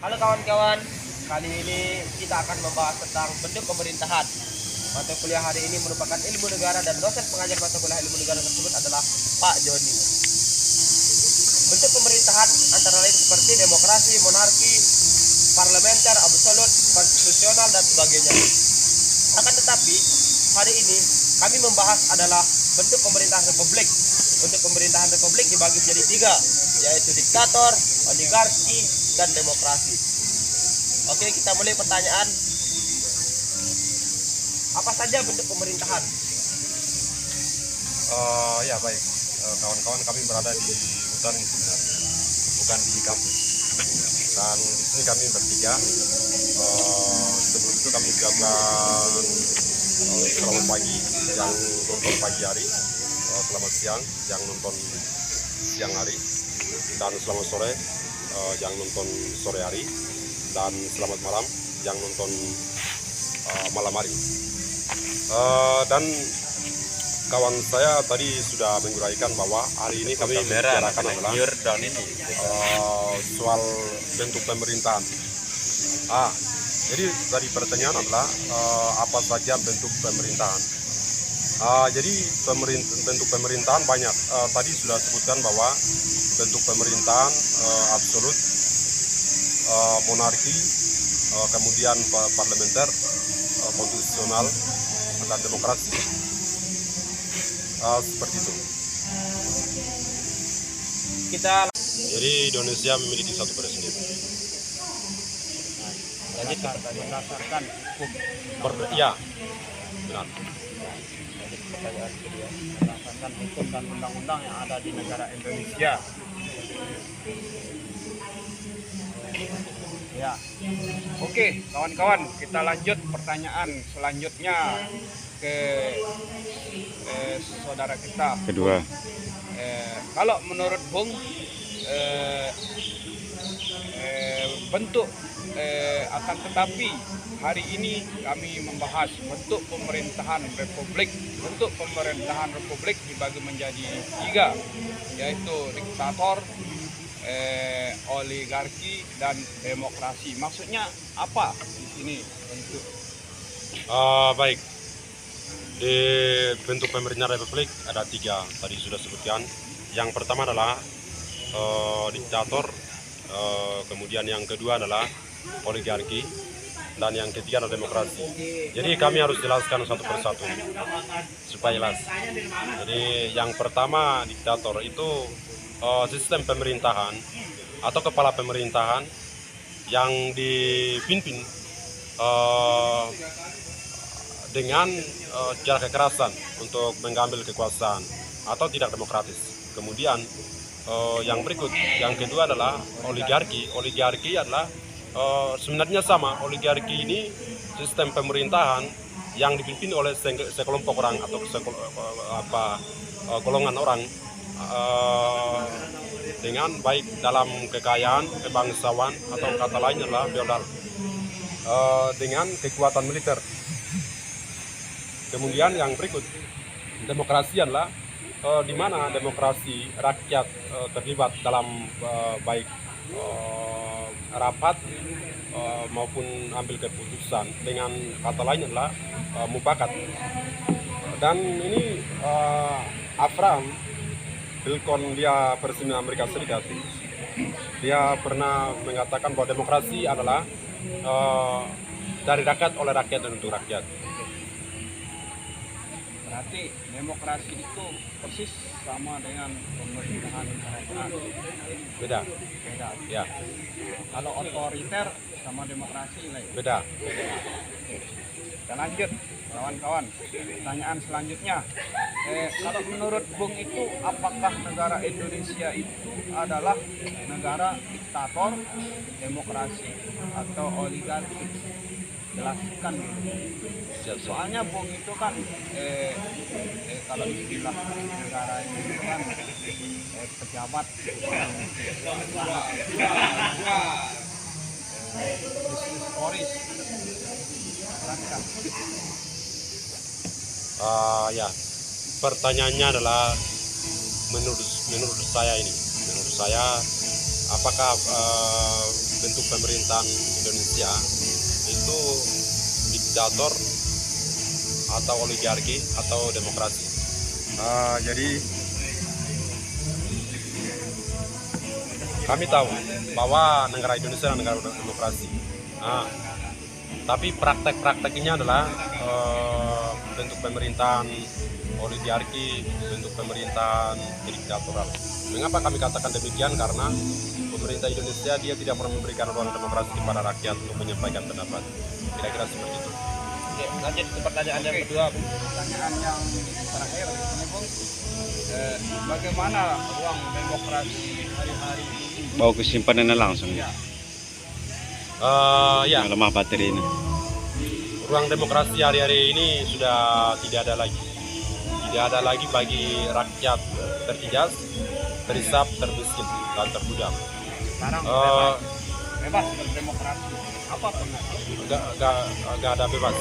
Halo kawan-kawan, kali ini kita akan membahas tentang bentuk pemerintahan. Mata kuliah hari ini merupakan ilmu negara dan dosen pengajar mata kuliah ilmu negara tersebut adalah Pak Joni. Bentuk pemerintahan antara lain seperti demokrasi, monarki, parlementer, absolut, konstitusional, dan sebagainya. Akan tetapi, hari ini kami membahas adalah bentuk pemerintahan republik. Bentuk pemerintahan republik dibagi menjadi tiga, yaitu diktator, oligarki, dan demokrasi. Oke, kita mulai pertanyaan. Apa saja bentuk pemerintahan? Ya baik, kawan-kawan, kami berada di hutan ini sebenarnya, bukan di kampus. Dan di sini kami bertiga. Sebelum itu kami ucapkan selamat pagi yang nonton pagi hari, selamat siang yang nonton siang hari, dan selamat sore yang nonton sore hari, dan selamat malam yang nonton malam hari. Dan kawan saya tadi sudah menguraikan bahwa hari ini kami bicarakan adalah soal bentuk pemerintahan. Jadi tadi pertanyaan adalah apa saja bentuk pemerintahan. Jadi bentuk pemerintahan banyak. Tadi sudah sebutkan bahwa bentuk pemerintahan absolut, monarki, kemudian parlementer, konstitusional, dan demokrasi. Seperti itu. Jadi Indonesia memiliki satu presiden. Jadi berdasarkan hukum. Ya, benar. Pertanyaan kedua, berdasarkan hukum dan undang-undang yang ada di negara Indonesia. Ya, oke kawan-kawan, kita lanjut pertanyaan selanjutnya ke saudara kita Kedua. Kalau menurut Bung, bentuk akan tetapi hari ini kami membahas bentuk pemerintahan republik. Bentuk pemerintahan republik dibagi menjadi tiga, yaitu diktator, oligarki, dan demokrasi. Maksudnya apa di sini bentuk? Baik, di bentuk pemerintahan republik ada tiga, tadi sudah sebutkan. Yang pertama adalah diktator, kemudian yang kedua adalah oligarki, dan yang ketiga adalah demokrasi. Jadi kami harus jelaskan satu persatu supaya jelas. Jadi yang pertama diktator itu sistem pemerintahan atau kepala pemerintahan yang dipimpin dengan cara kekerasan untuk mengambil kekuasaan atau tidak demokratis. Kemudian yang berikut, yang kedua adalah oligarki. Oligarki adalah sebenarnya sama. Oligarki ini sistem pemerintahan yang dipimpin oleh sekelompok orang atau golongan orang dengan baik dalam kekayaan, kebangsawan, atau kata lain adalah feodal, dengan kekuatan militer. Kemudian yang berikut, demokrasi adalah di mana demokrasi rakyat terlibat dalam baik rapat maupun ambil keputusan, dengan kata lain adalah mufakat. Dan ini Abraham Lincoln, dia Presiden Amerika Serikat, dia pernah mengatakan bahwa demokrasi adalah dari rakyat, oleh rakyat, dan untuk rakyat. Berarti demokrasi itu persis sama dengan pemerintahan kerajaan. Beda. Ya. Kalau otoriter sama demokrasi lain. Beda. Kita lanjut kawan-kawan. Pertanyaan selanjutnya, kalau menurut Bung itu, apakah negara Indonesia itu adalah negara diktator, demokrasi, atau oligarki? Jelaskan. Soalnya Bung itu kan kalau istilah negara itu kan pejabat, historis. Ya, pertanyaannya adalah menurut saya apakah bentuk pemerintahan Indonesia itu diktator atau oligarki atau demokrasi. Jadi kami tahu bahwa negara Indonesia adalah negara demokrasi. Tapi praktek-prakteknya adalah bentuk pemerintahan oligarki, bentuk pemerintahan diktatoral. Mengapa kami katakan demikian? Karena pemerintah Indonesia dia tidak pernah memberikan ruang demokrasi kepada rakyat untuk menyampaikan pendapat. Kira-kira seperti itu. Oke, lanjut ke pertanyaan yang kedua. Pertanyaan yang terakhir ini, Bung. Bagaimana ruang demokrasi hari-hari ini? Bawa ke simpanannya langsung ya. Ya, Lemah bateri ini. ruang demokrasi hari-hari ini sudah tidak ada lagi. Tidak ada lagi bagi rakyat tertindas, terisap, termiskin, dan terbudak. Sekarang bebas berdemokrasi. Apapun. Gak ada bebas,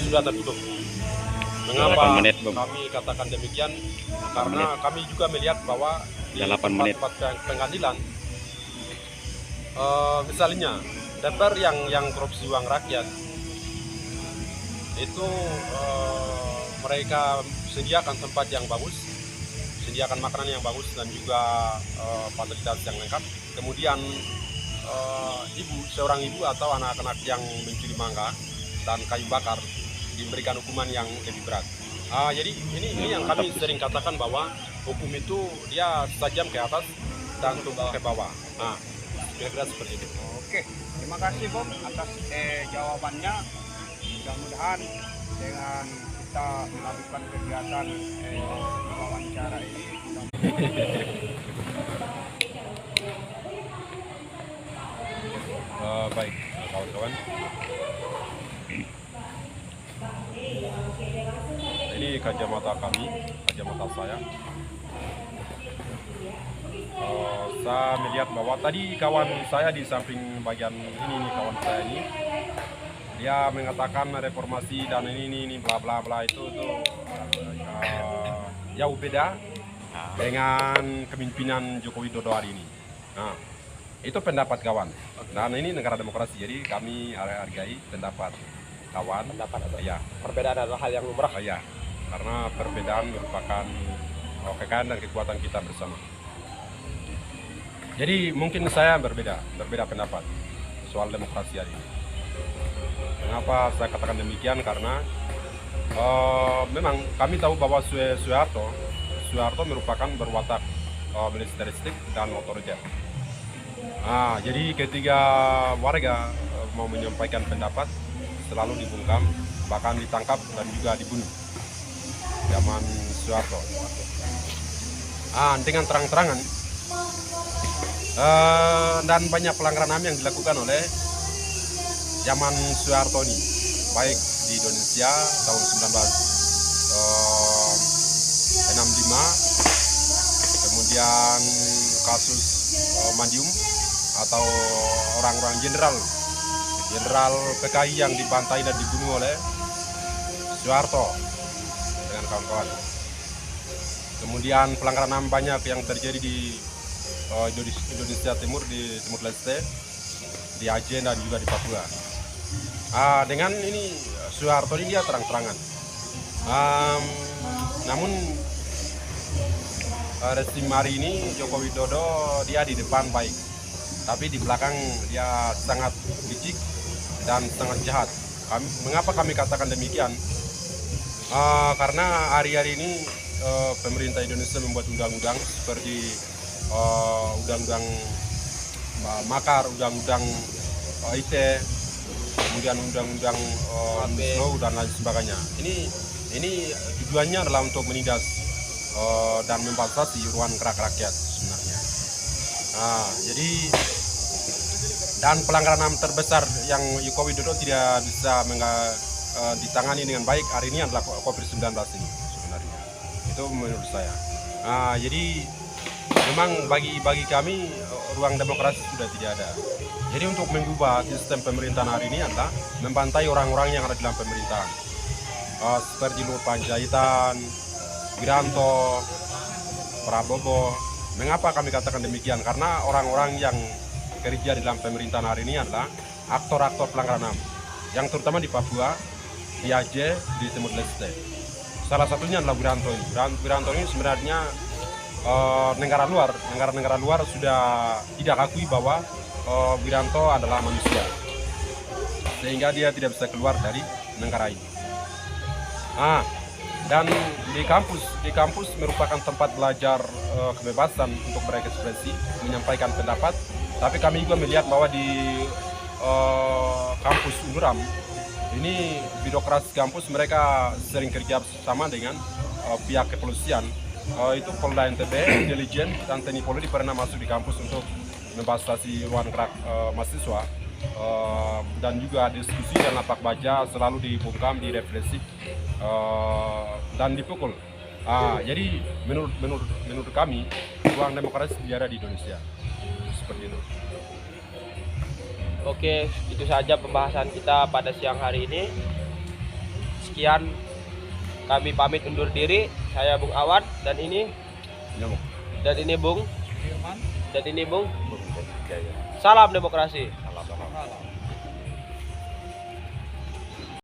sudah tertutup. Mengapa 8 menit, Bung. kami katakan demikian? Karena kami juga melihat bahwa di 8 menit. tempat-tempat pengadilan, misalnya DPR yang korupsi uang rakyat, itu mereka sediakan tempat yang bagus, sediakan makanan yang bagus dan juga fasilitas yang lengkap. Kemudian seorang ibu atau anak-anak yang mencuri mangga dan kayu bakar diberikan hukuman yang lebih berat. Jadi ini yang kami sering katakan bahwa hukum itu dia tajam ke atas dan tumpul ke bawah. Kira-kira seperti itu. Oke, terima kasih Bung atas jawabannya. Mudah-mudahan dengan kita melakukan kegiatan wawancara ini, Baik, kawan-kawan. Ini kacamata kami, kacamata saya. Saya melihat bahwa tadi kawan saya di samping bagian ini nih, kawan saya ini, dia mengatakan reformasi dan ini bla bla bla itu jauh beda dengan kepemimpinan Joko Widodo hari ini. Itu pendapat kawan. Dan ini negara demokrasi, jadi kami hargai pendapat kawan. Pendapat atau Ya, perbedaan adalah hal yang lumrah. ya, karena perbedaan merupakan kekayaan dan kekuatan kita bersama. Jadi mungkin saya berbeda pendapat soal demokrasi hari ini. Mengapa saya katakan demikian? Karena memang kami tahu bahwa Soeharto merupakan berwatak militeristik dan otoriter. Jadi ketika warga mau menyampaikan pendapat selalu dibungkam, bahkan ditangkap dan juga dibunuh zaman Soeharto. Dengan terang-terangan dan banyak pelanggaran HAM yang dilakukan oleh zaman Soeharto ini, baik di Indonesia tahun 1965, kemudian kasus Madiun atau orang-orang jenderal PKI yang dibantai dan dibunuh oleh Soeharto dengan kawan-kawan. Kemudian pelanggaran HAM banyak yang terjadi di Indonesia Timur, di Timur Leste, di Aceh dan juga di Papua. Dengan ini Soeharto ini dia terang-terangan. Namun rezim hari ini Joko Widodo dia di depan baik, tapi di belakang dia sangat licik dan sangat jahat. Mengapa kami katakan demikian? Karena hari-hari ini pemerintah Indonesia membuat undang-undang seperti undang-undang makar, undang-undang ITE, kemudian undang-undang Omnibus dan lain sebagainya. Ini tujuannya adalah untuk menindas dan membatasi ruang gerak rakyat sebenarnya. Jadi dan pelanggaran HAM terbesar yang Joko Widodo tidak bisa ditangani dengan baik hari ini adalah COVID-19 ini sebenarnya. Itu menurut saya. Jadi memang bagi kami ruang demokrasi sudah tidak ada. Jadi untuk mengubah sistem pemerintahan hari ini adalah membantai orang-orang yang ada dalam pemerintahan, seperti Luhut Panjaitan, Wiranto, Prabowo. Mengapa kami katakan demikian? Karena orang-orang yang kerja di dalam pemerintahan hari ini adalah aktor-aktor pelanggaran HAM, yang terutama di Papua, di Aceh, di Timur Leste. Salah satunya adalah Wiranto ini. Wiranto ini sebenarnya negara-negara luar sudah tidak akui bahwa Wiranto adalah manusia, sehingga dia tidak bisa keluar dari negara ini. Dan di kampus merupakan tempat belajar kebebasan untuk berekspresi, menyampaikan pendapat. Tapi kami juga melihat bahwa di kampus Unduram ini birokrasi kampus mereka sering kerja sama dengan pihak kepolisian. Itu Polda NTB, intelijen, dan TNI Polri pernah masuk di kampus untuk membatasi ruang gerak mahasiswa. Dan juga diskusi dan lapak baja selalu dibungkam, direpresi, dan dipukul. Jadi menurut kami ruang demokrasi tidak ada di Indonesia. Seperti itu. Oke, itu saja pembahasan kita pada siang hari ini. Sekian, kami pamit undur diri. Saya Bung Awan dan ini Bung. Dan ini Bung. Salam demokrasi.